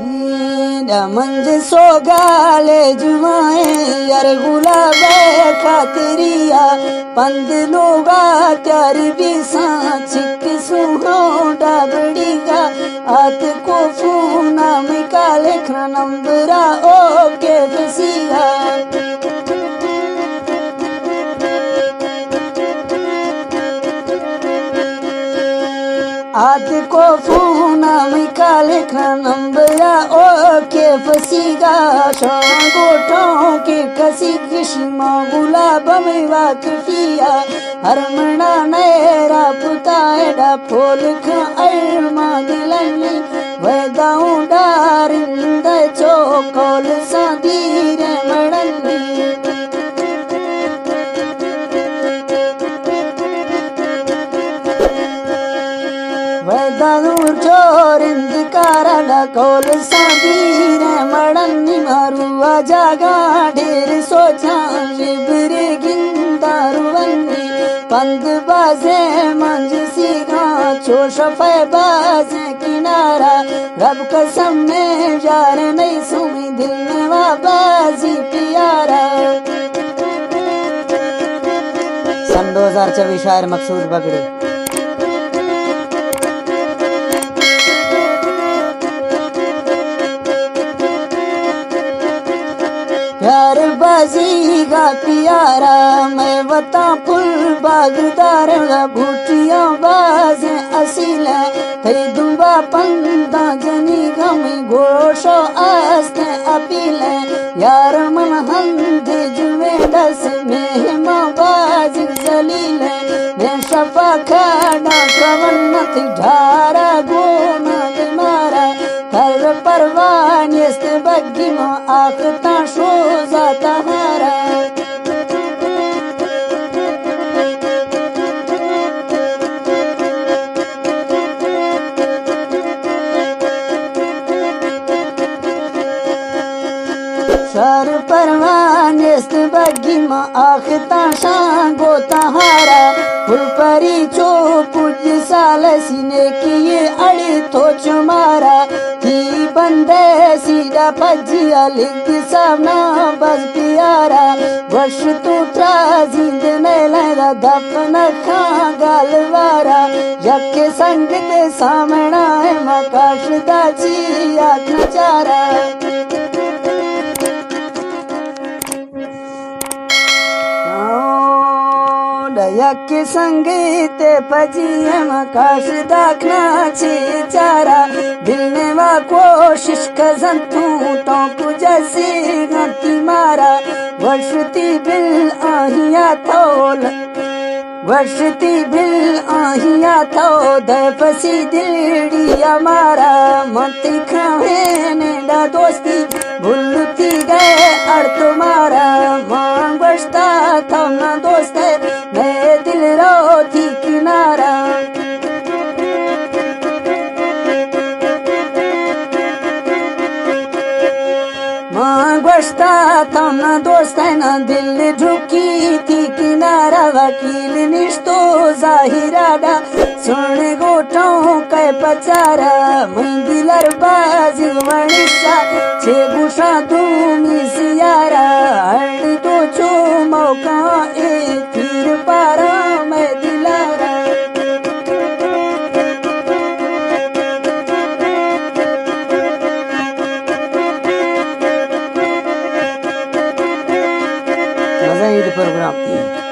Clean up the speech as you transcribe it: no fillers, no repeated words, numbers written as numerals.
मंज सोगाले जुमाए यार गुलाब खातिरिया पंद लोगा त्यार भी चिक सुहो डाबड़ीगा आत को फूना में काले खा नंबरा ओ के फसीगा आत को फूना में काले खा नंबरा ओ के फसीगा शोंगोटों के कसी किस्मा गुलाब में वाकफिया हरमना नेरा पुताएडा फोल खा अरमा दिलनी वैदाऊं डारिंद चोकोल सादीरे मड़नी वैदाऊं चोरिंद कारला कोल सादीरे मड़नी मारुआ जागा ढेर सोचा शिबरे गिंदारुवन्नी पंद बाजे मंज सीगा चोश फै बाजे किनारा रब कसम में जार नहीं सुनी दिल में बाजी प्यारा। सन 2024 शायर मकसूद बगड़ी। प्यार बाजी का प्यारा मैं बता फुल बागदार भूटिया बाजे असील थई दुबा पंदा जनी गमी गोशो आस्ते अपील यार मन हंद जुए दस में बाज जलील मैं शफा खाना कवन्नत ढारा गोना मारा कर परवान बग्गी में आखता शोजा तहारा सर परवान बग्गी में आखता शांगो तहारा फुल परी चो पूज साल सीने किए अड़ी तो चुमारा थी बंदे सीधा पजिया लिख सामना बस प्यारा वर्ष तू जिंद ने लगा दफन खा गालवारा यके संग दे सामना है मकाश दाजी आख चारा यके संगीत पजिए मकाश दाखना छी चारा दिल में वा कोशिश कजन तू टोंकू जैसी गति मारा वर्षती बिल आहिया थोल वर्षती बिल आहिया थो दफसी दिलिया मारा मती खावे नेडा दोस्ती भूलती गए अड़ तुम्हारा मांग बसता था ना दोस्त मैं दिल रो थी किनारा मांग बसता था ना दोस्त ना दिल झुकी थी किनारा वकील निश्तो जाहिराडा सुन गोटों के पचारा मंदिलर बाजी वणिसा छे गुशा दूमी सियारा हर तो चो मौका एक फिर पारा मैं दिलारा मजा ही प्रोग्राम